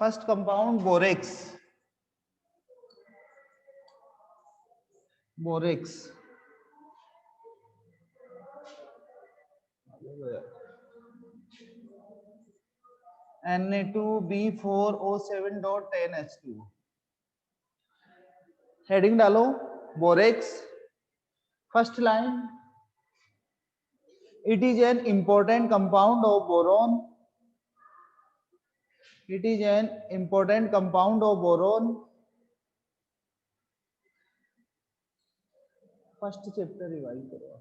First compound borax, borax Na2B4O7.10H2। Heading डालो borax. First line, it is an important compound of boron, it is an important compound of boron। First chapter revise करो।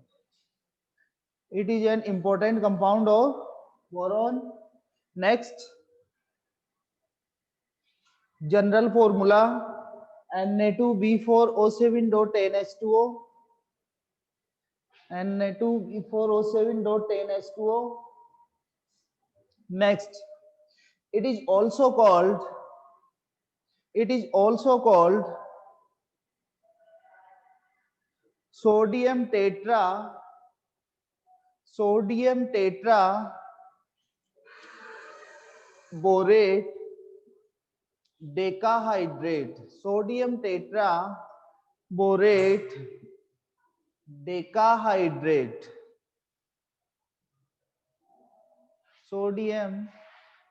it is an important compound of boron। next, general formula Na2B4O7.10H2O, Na2B4O7.10H2O। next, it is also called sodium tetra borate decahydrate, sodium tetra borate decahydrate, sodium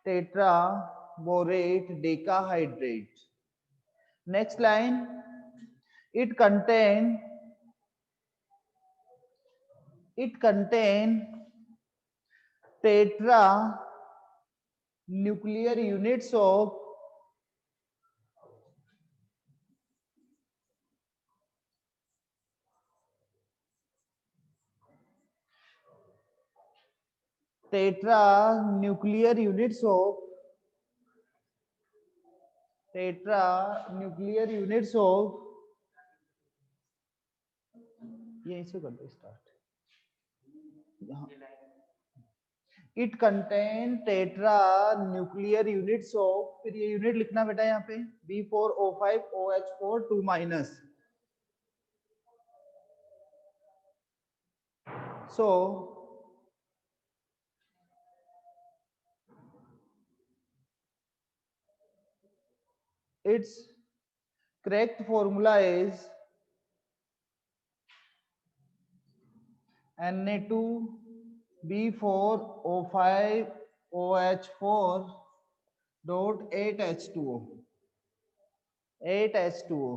tetra borate decahydrate। next line, it contain tetra nuclear units of tetra nuclear units of यहीं से करते start. It contain tetra nuclear units of, फिर ये unit लिखना बेटा यहाँ पे B4O5OH4 2 minus. So its correct formula is Na2B4O5OH4.8H2O, 8H2O।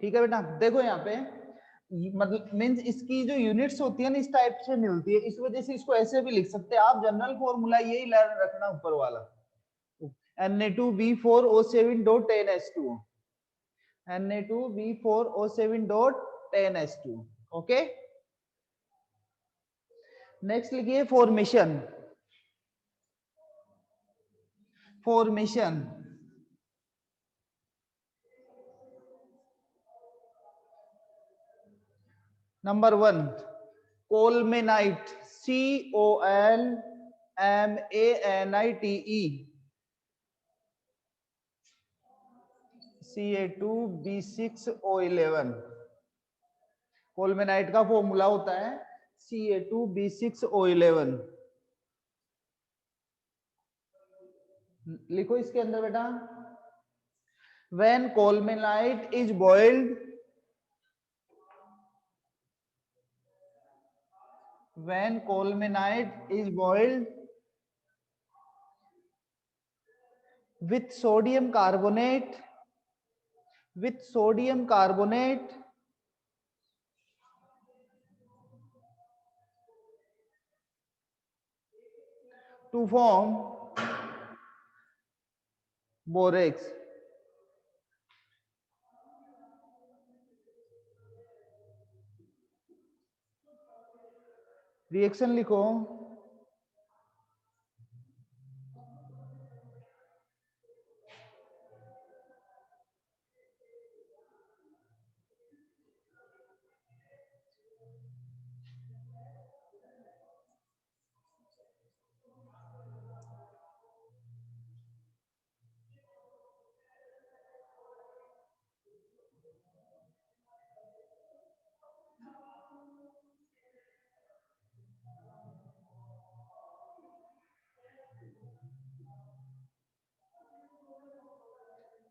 ठीक है बेटा, देखो यहाँ पे मतलब मींस इसकी जो यूनिट्स होती है ना इस टाइप से मिलती है, इस वजह से इसको ऐसे भी लिख सकते हैं आप। जनरल फॉर्मूला यही लर्न रखना ऊपर वाला, Na2B4O7.10H2O, Na2B4O7.10H2। ओके, नेक्स्ट लिखिए फॉर्मेशन। Number 1, कोलमेनाइट, COLMANITE, Ca2B6O11। कोलमेनाइट का फॉर्मूला होता है Ca2B6O11। लिखो इसके अंदर बेटा, when colmenite is boiled, with sodium carbonate to form borax। Reaction लिखो,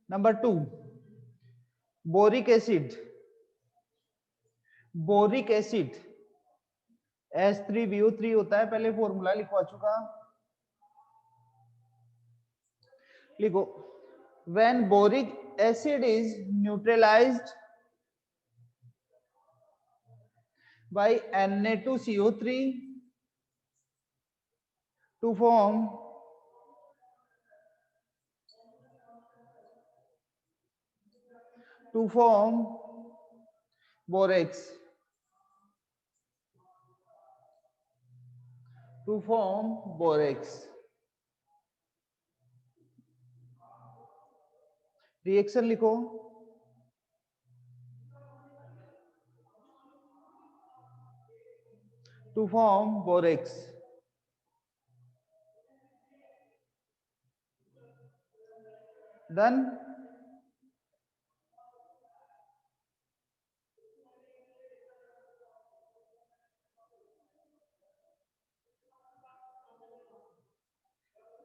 number 2 boric acid, boric acid H3BO3 होता है, पहले फॉर्मूला लिखवा चुका, लिखो when boric acid is neutralized by Na2CO3 to form borax, to form borax, reaction लिखो to form borax, done.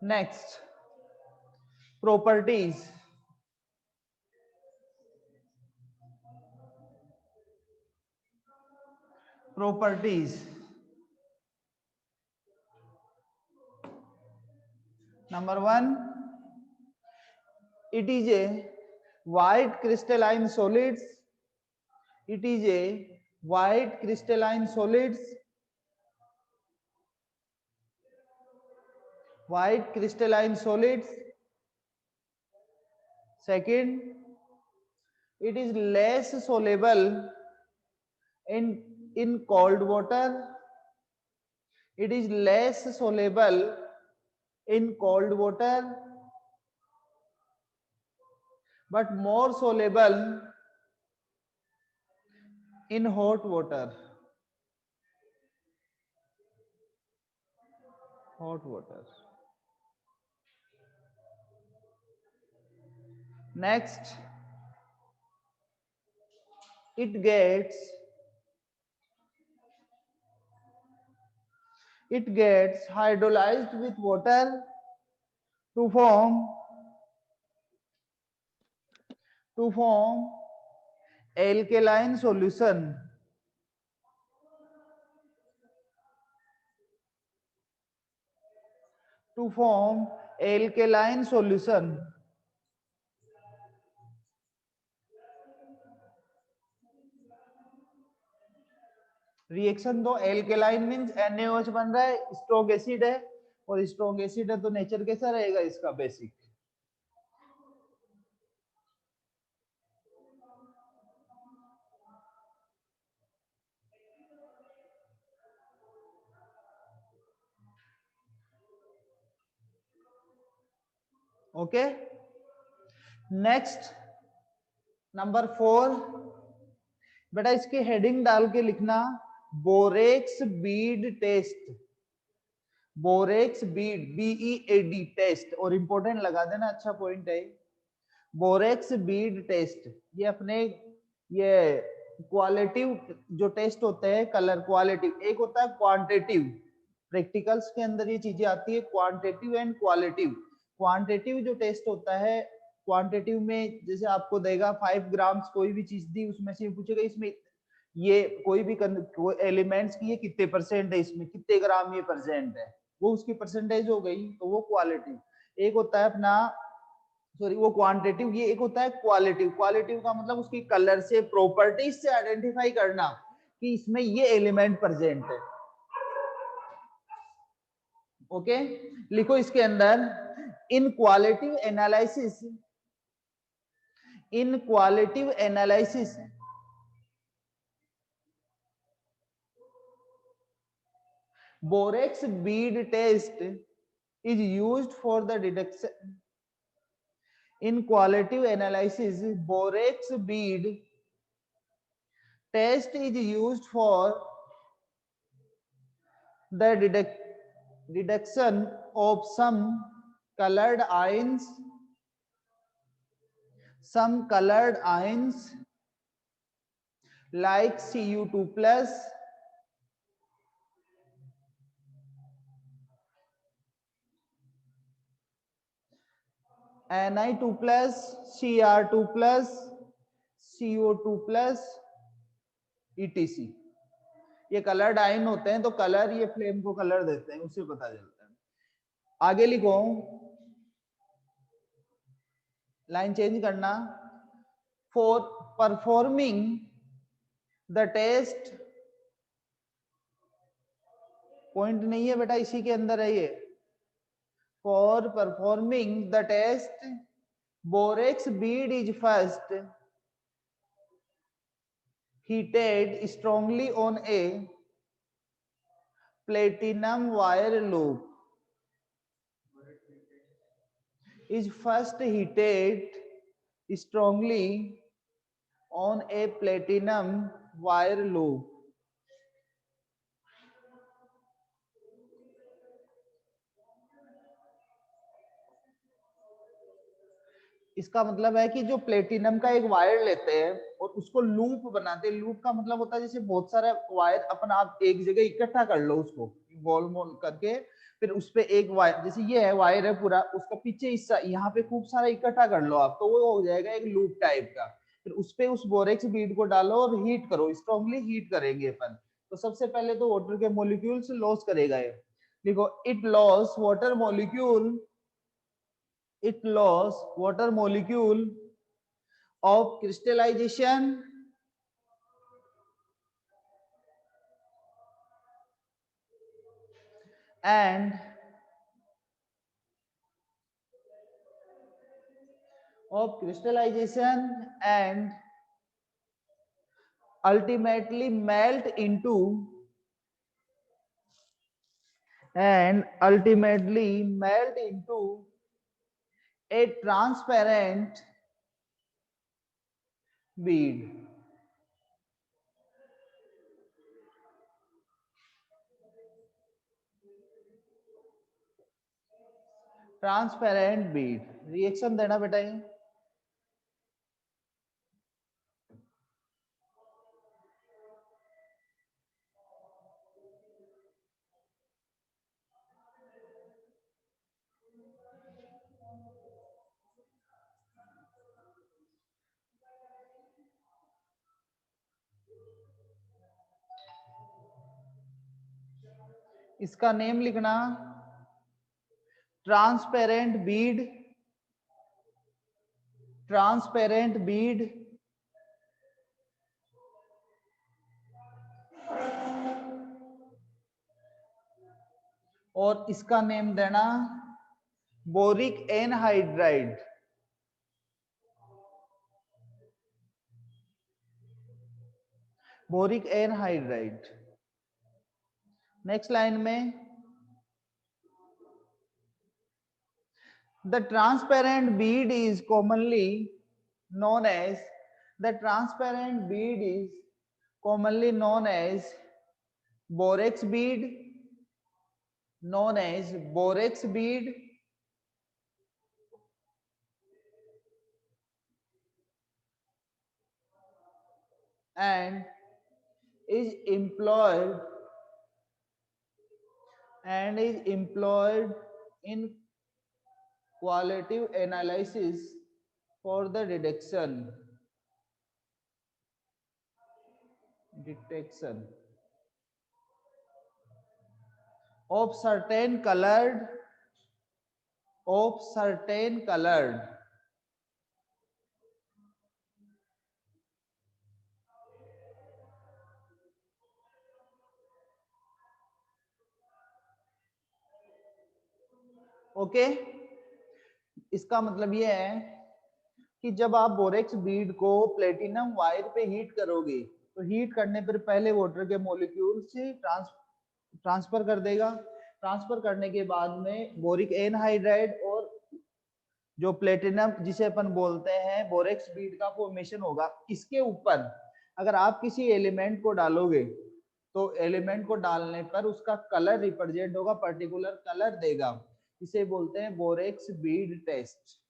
Next, properties, properties. Number 1, it is a white crystalline solids, it is a white crystalline solids, white crystalline solids. Second, it is less soluble in cold water, it is less soluble in cold water but more soluble in hot water, hot water. Next, it gets hydrolyzed with water to form alkaline solution, to form alkaline solution. Reaction दो, alkaline means NaOH बन रहा है, strong acid है, और strong acid है तो nature कैसा रहेगा इसका, बेसिक. ओके. नेक्स्ट नंबर 4, बेटा इसके हेडिंग डाल के लिखना borax bead test, borax bead BEAD test, और इंपॉर्टेंट लगा देना, अच्छा पॉइंट है. बोरेक्स बीड टेस्ट ये अपने ये क्वालिटिव जो टेस्ट होते हैं, कलर क्वालिटिव, एक होता है क्वांटिटिव, प्रैक्टिकल्स के अंदर ये चीजें आती है क्वांटिटिव एंड क्वालिटिव. क्वांटिटिव जो टेस्ट होता है, क्वांटिटिव में जैसे आपको देगा 5 ग्राम्स कोई भी चीज दी, उसमें से पूछेगा इसमें ये कोई भी एलिमेंट्स की ये कितने परसेंट है, इसमें कितने ग्राम ये परसेंट है, वो उसकी परसेंटेज हो गई, तो वो क्वालिटिव. एक होता है अपना सॉरी वो क्वांटिटिव, ये एक होता है क्वालिटिव. क्वालिटिव का मतलब उसकी कलर से, प्रॉपर्टीज से आइडेंटिफाई करना कि इसमें ये एलिमेंट प्रेजेंट है. ओके. लिखो इसके अंदर इन qualitative analysis, in qualitative analysis borax bead test is used for the detection. In qualitative analysis, borax bead test is used for the detection of some colored ions, like Cu2 plus, Na2 plus Cr2 plus CO2 plus ETC। ये coloured ion होते हैं, तो colour ये flame को colour देते हैं, उससे पता चलता है। आगे लिखो, लाइन चेंज करना। For performing the test, point नहीं है बेटा, इसी के अंदर है ये। For performing the test borax bead is first heated strongly on a platinum wire loop, is first heated strongly on a platinum wire loop। इसका मतलब है कि जो प्लेटिनम का एक वायर लेते हैं और उसको लूप बनाते हैं। लूप का मतलब होता है जैसे बहुत सारा वायर अपन आप एक जगह इकट्ठा कर लो, उसको गोल मोल करके, फिर उस पे एक वायर, जैसे ये है वायर है पूरा, उसका पीछे हिस्सा यहाँ पे खूब सारा इकट्ठा कर लो आप, तो वो हो जाएगा एक लूप टाइप का। फिर उस पे उस बोरेक्स बीड को डालो और हीट करो, स्ट्रांगली हीट करेंगे अपन। तो सबसे पहले तो वाटर के मॉलिक्यूल्स लॉस करेगा ये। देखो, it loss water molecule, it lost water molecule of crystallization and ultimately melt into a transparent bead। Transparent Beed, reaction देना बेटा ये। इसका नेम लिखना ट्रांसपेरेंट बीड, ट्रांसपेरेंट बीड और इसका नेम देना boric anhydride. Boric anhydride. Next line में, the transparent bead is commonly known as the transparent bead is commonly known as borax bead, known as borax bead, and is employed in qualitative analysis for the detection of certain colored okay. इसका मतलब ये है कि जब आप borax bead को platinum wire पे heat करोगे, तो हीट करने पर पहले वाटर के मॉलिक्यूल से ट्रांसफर कर देगा। ट्रांसफर करने के बाद में बोरिक एनहाइड्राइड और जो प्लेटिनम जिसे अपन बोलते हैं बोरेक्स बीड का फॉर्मेशन होगा। इसके ऊपर अगर आप किसी एलिमेंट को डालोगे, तो एलिमेंट को डालने पर उसका कलर रिप्रेजेंट होगा, पर्टिकुलर कलर देगा, इसे बोलते हैं borax bead test.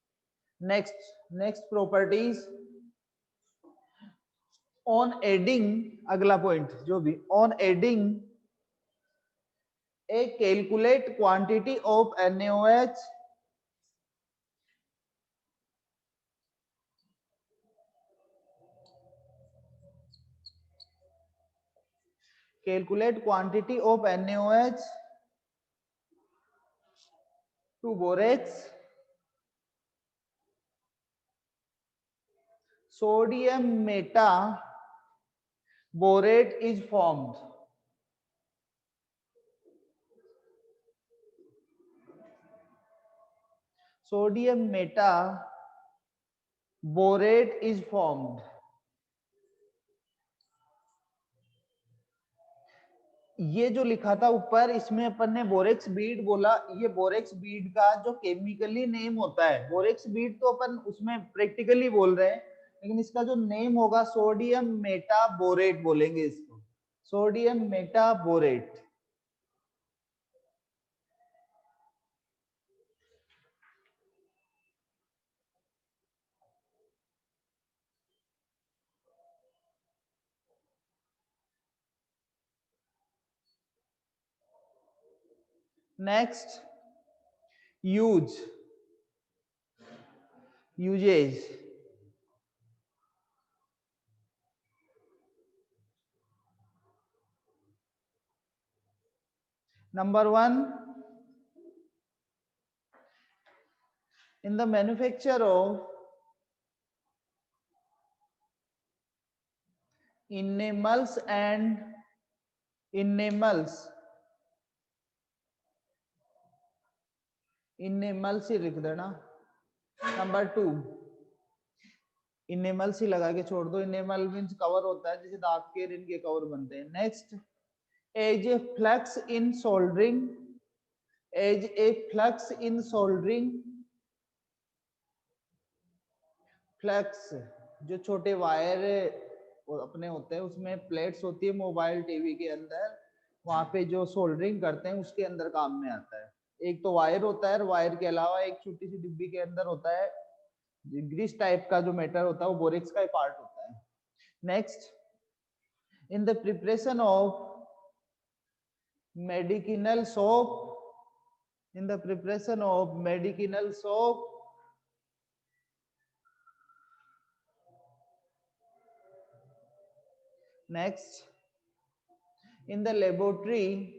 Next properties, on adding, अगला पॉइंट जो भी, on adding a calculate quantity of NaOH Calculate quantity of NaOH to borax. Sodium meta borate is formed. Sodium meta borate is formed. ये जो लिखा था ऊपर, इसमें अपन ने बोरेक्स बीड बोला। ये बोरेक्स बीड का जो केमिकली नेम होता है, बोरेक्स बीड तो अपन उसमें प्रैक्टिकली बोल रहे हैं, लेकिन इसका जो नेम होगा सोडियम मेटाबोरेट बोलेंगे इसको, sodium metaborate. Next, uses. Number 1, in the manufacture of enamels and enamels ही लिख देना। नंबर 2, इनेमल्स ही लगा के छोड़ दो। इनेमल मींस कवर होता है, जैसे दांत के रिन के कवर बनते हैं। Next, as a flux in soldering, as a flux in soldering. Flux जो छोटे वायर अपने होते हैं, उसमें प्लेट्स होती है मोबाइल टीवी के अंदर, वहां पे जो सोल्डरिंग करते हैं उसके अंदर काम में आता है। एक तो वायर होता है, वायर के अलावा एक छोटी सी डिब्बी के अंदर होता है ग्रीस टाइप का जो मेटर होता है, वो बोरेक्स का ही पार्ट होता है। Next, in the preparation of medicinal soap, in the preparation of medicinal soap, next, in the laboratory,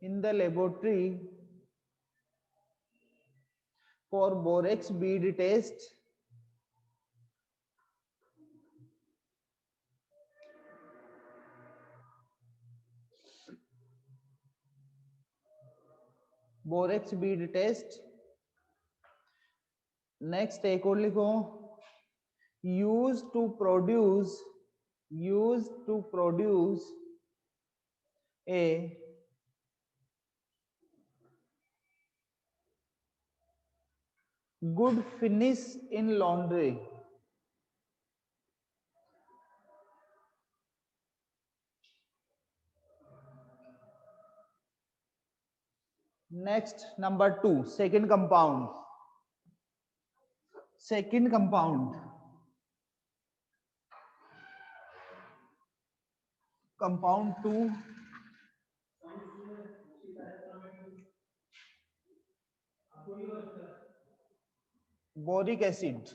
in the laboratory for borax bead test, borax bead test. Next एक और लिखो, use to produce a good finish in laundry. Next, number 2, second compound, compound 2, boric acid.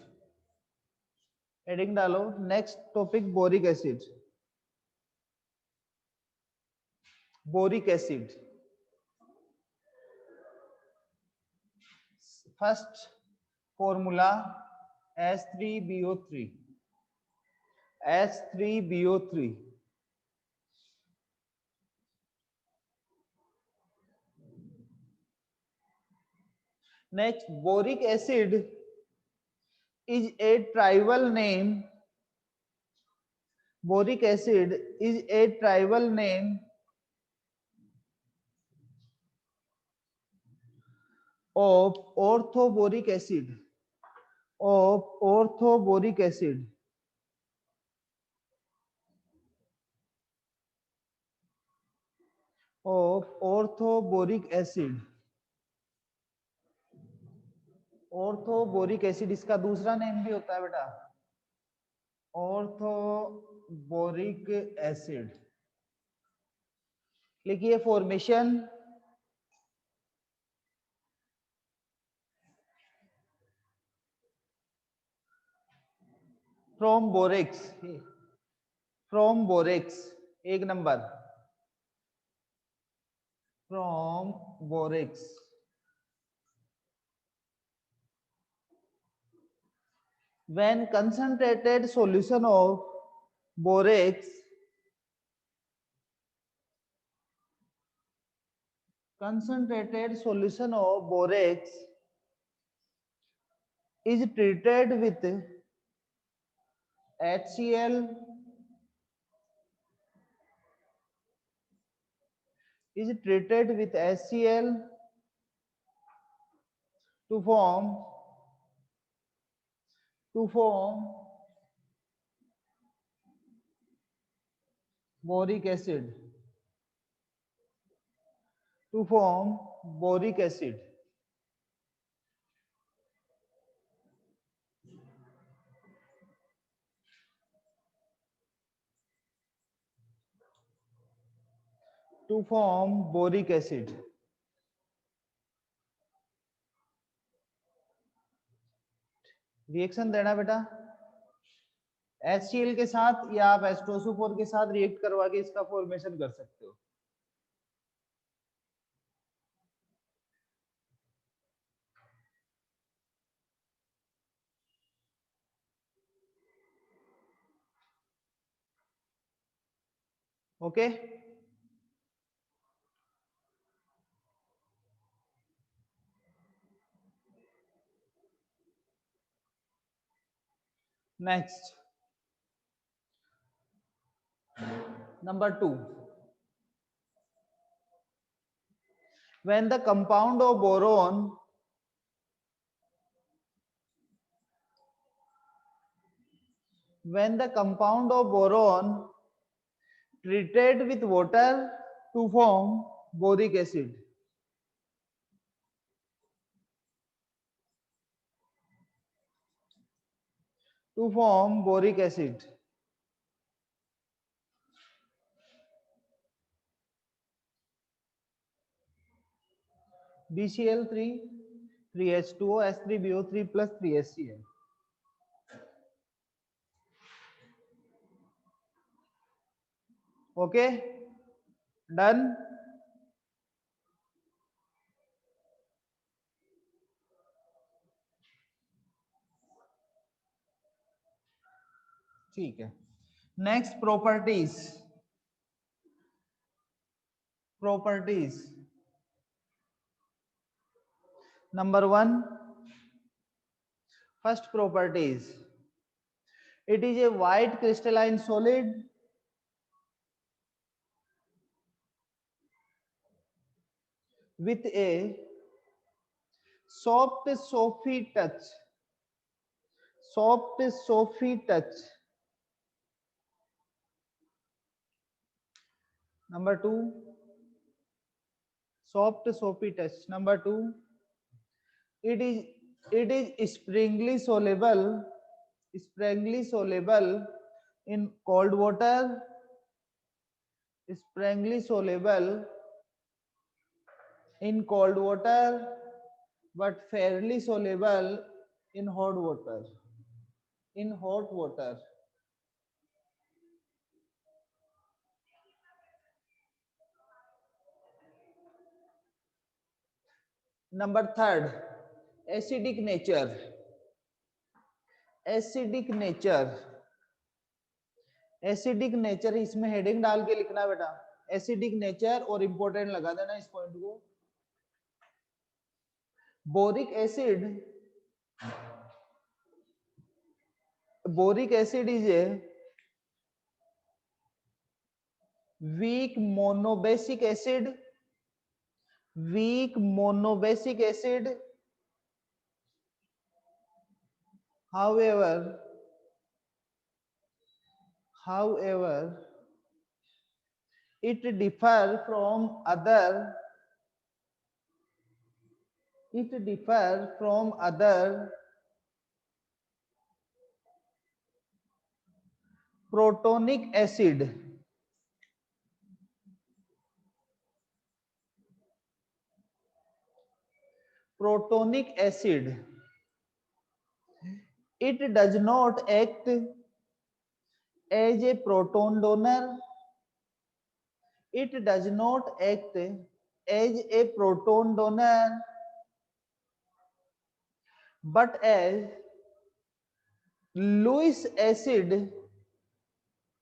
Heading डालो, next topic boric acid. Boric acid, first formula H3BO3, H3BO3। Next, boric acid is a tribal name, boric acid is a tribal name of orthoboric acid, of orthoboric acid, of orthoboric acid। Orthoboric acid इसका दूसरा name भी होता है बेटा, orthoboric acid. लिखिए formation, from borax, from borax, एक number, from borax. When concentrated solution of borax, concentrated solution of borax is treated with HCl, is treated with HCl to form boric acid, to form boric acid. To form boric acid. Reaction देना बेटा, HCl के साथ या आप H2SO4 के साथ react करवा के इसका फॉर्मेशन कर सकते हो। Okay, next number 2, when the compound of boron treated with water to form boric acid, to form boric acid. BCl3 3H2O H3BO3 plus 3HCl. Okay, done. ठीक है, next properties, properties number 1, first properties, it is a white crystalline solid with a soft soapy touch, soft soapy touch. Number 2, soft soapy touch. Number 2, it is springly soluble, springly soluble in cold water, springly soluble in cold water but fairly soluble in hot water, in hot water. Number 3, acidic nature, acidic nature, acidic nature, इसमें heading डाल के लिखना बेटा, acidic nature, और important लगा देना इस point को। Boric acid, boric acid is a weak monobasic acid, weak monobasic acid, however it differ from other protonic acid, protonic acid. It does not act as a proton donor. It does not act as a proton donor but as Lewis acid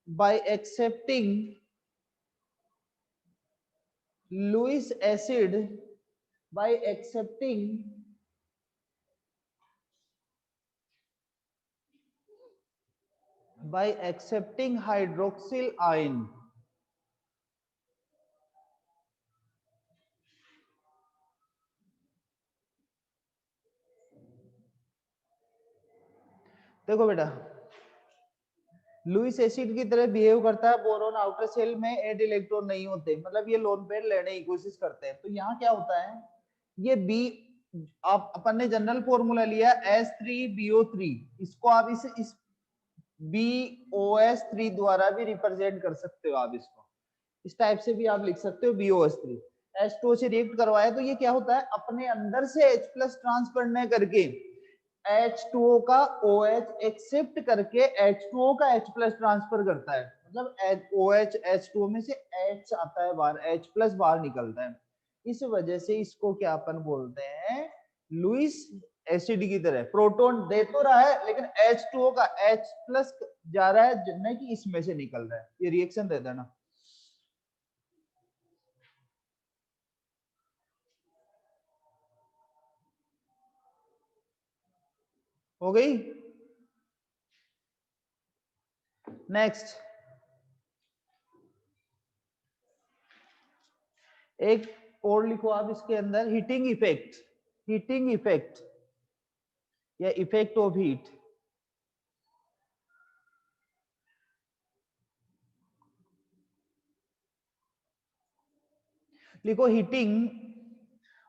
by accepting Lewis acid by accepting hydroxyl ion. देखो बेटा, Lewis acid की तरह behave करता है। Boron outer shell में 8 electron नहीं होते, मतलब ये लोन पेयर लेने की कोशिश करते हैं। तो यहाँ क्या होता है, ये बी, आप अपन ने जनरल फॉर्मूला लिया H3BO3, इसको आप इस BOS3 द्वारा भी रिप्रेजेंट कर सकते हो। आप इसको इस टाइप से भी आप लिख सकते हो, BOS3 H2O से रिएक्ट करवाया तो ये क्या होता है, अपने अंदर से H+ ट्रांसफर न करके H2O का OH एक्सेप्ट करके H2O का H+ ट्रांसफर करता है। मतलब OH H2O में से H आता है बाहर, H+ बाहर निकलता है। इस वजह से इसको क्या अपन बोलते हैं, लुईस एसिड की तरह प्रोटॉन दे तो रहा है लेकिन H2O का H+ जा रहा है, न कि इसमें से निकल रहा है। ये रिएक्शन देता है ना। हो गई। नेक्स्ट, एक और लिखो आप इसके अंदर, हीटिंग इफेक्ट। हीटिंग इफेक्ट या इफेक्ट ऑफ हीट। लिखो heating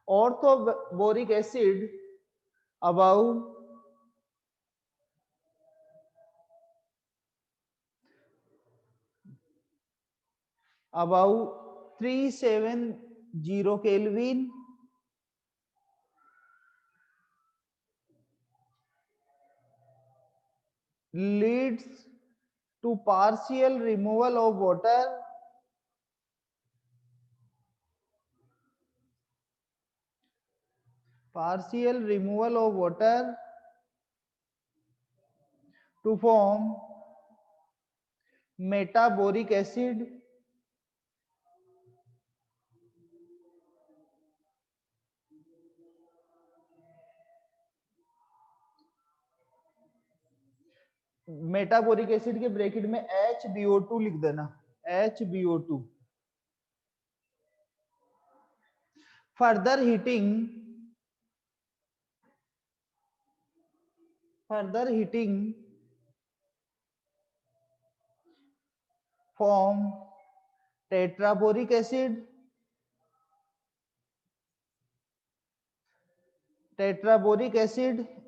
orthoboric acid about about 370 Kelvin leads to partial removal of water to form metaboric acid metaboric acid के ब्रैकेट में HBO2 लिख देना, HBO2। Further heating form tetraboric acid,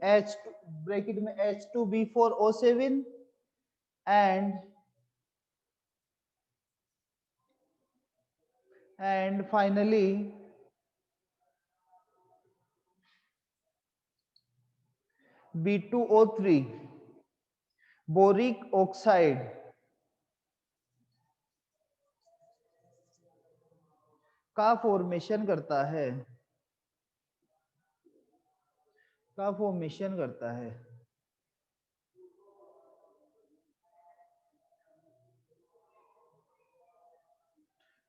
H bracket में H2B4O7 and finally B2O3 boric oxide का formation करता है,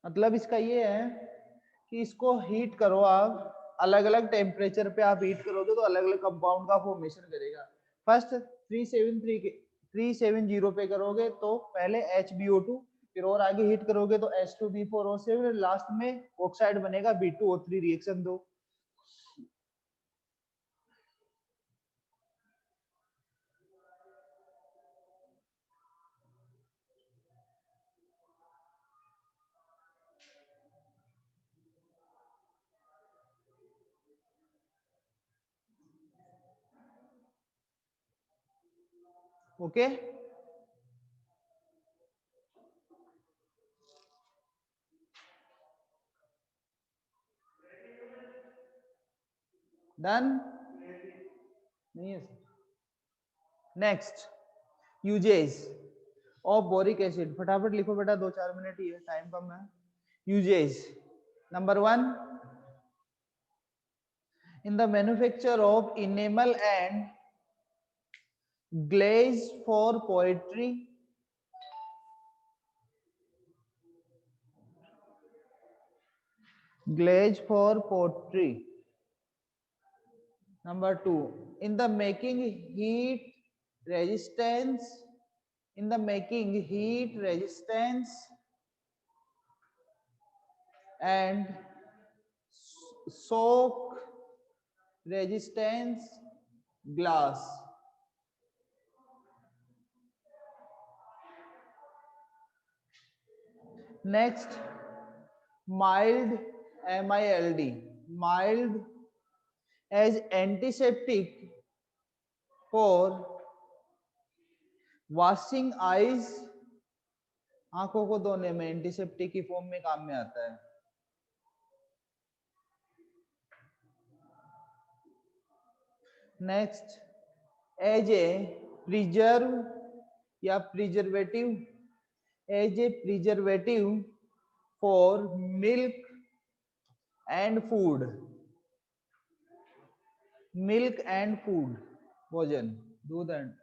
मतलब इसका ये है कि इसको हीट करो आप, अलग अलग टेम्परेचर पे आप हीट करोगे तो अलग अलग कंपाउंड का फॉर्मेशन करेगा। फर्स्ट 370 पे करोगे तो पहले HBO2, फिर और आगे हीट करोगे तो H2B4O7, लास्ट में ऑक्साइड बनेगा B2O3। रिएक्शन दो। ओके, डन नहीं है। Next, uses. Of boric acid. फटाफट लिखो बेटा, 2-4 मिनट ही है, टाइम कम है। Usage number 1, in the manufacture of enamel and glaze for poetry, glaze for pottery. Number 2, in the making heat resistance, in the making heat resistance and soak resistance glass. Next, mild, mild, mild as antiseptic for washing eyes, आंखों को धोने में antiseptic की form में काम में आता है। नेक्स्ट, एज ए प्रिजर्व या preservative, as a preservative for milk and food, milk and food, भोजन, दूध एंड।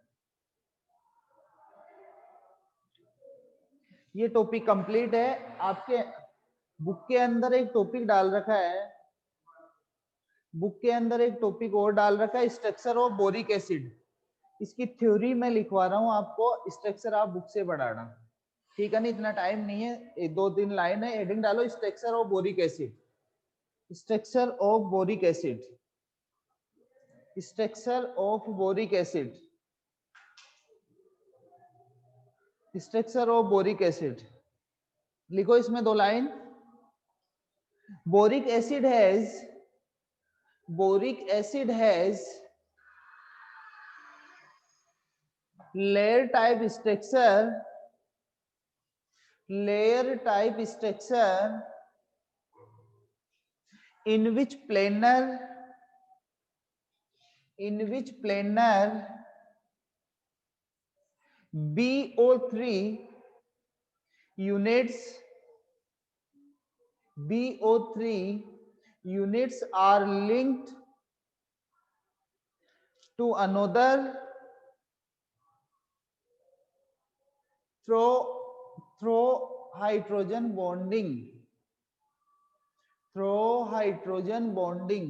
ये टॉपिक कंप्लीट है। आपके बुक के अंदर एक टॉपिक डाल रखा है, बुक के अंदर एक टॉपिक और डाल रखा है, स्ट्रक्चर ऑफ बोरिक एसिड। इसकी थ्योरी मैं लिखवा रहा हूं आपको, स्ट्रक्चर आप बुक से पढ़ाना, ठीक है ना? इतना टाइम नहीं है, 2-3 लाइन है। हेडिंग डालो structure of boric acid, structure of boric acid, structure of boric acid, structure of boric acid. लिखो इसमें 2 line. Boric acid has, boric acid has layer type structure, layer type structure in which planar, in which planar BO3 units, BO3 units are linked to another through hydrogen bonding, through hydrogen bonding.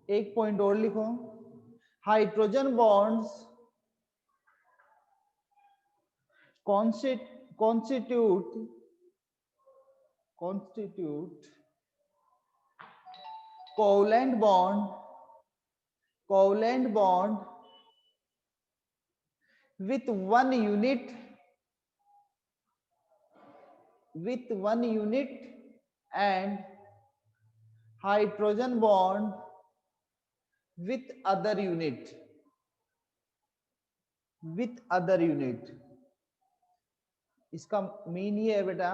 एक point और लिखो, hydrogen bonds constitute covalent bond with one unit and hydrogen bond with other unit, इसका mean ये है बेटा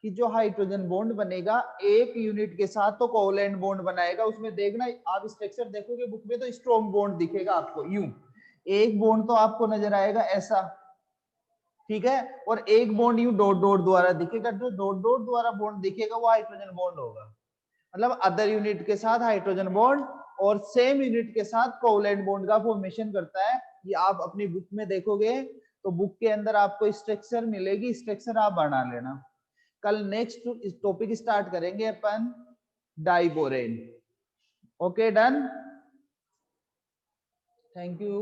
कि जो hydrogen bond बनेगा एक यूनिट के साथ तो कोवलेंट बॉन्ड बनाएगा। उसमें देखना आप स्ट्रक्चर देखोगे बुक में तो स्ट्रॉन्ग बॉन्ड दिखेगा आपको, यूं एक बॉन्ड तो आपको नजर आएगा ऐसा, ठीक है, और एक बॉन्ड यूं डॉट डॉट द्वारा दिखेगा। जो डॉट डॉट द्वारा बॉन्ड दिखेगा वो हाइड्रोजन बॉन्ड होगा, मतलब अदर यूनिट के साथ हाइड्रोजन बॉन्ड और सेम यूनिट के साथ कोवलेंट बॉन्ड का फॉर्मेशन करता है। ये आप अपनी बुक में देखोगे तो बुक के अंदर आपको स्ट्रक्चर मिलेगी, स्ट्रक्चर आप बना लेना। कल नेक्स्ट टॉपिक स्टार्ट करेंगे अपन diborane. Okay done, thank you.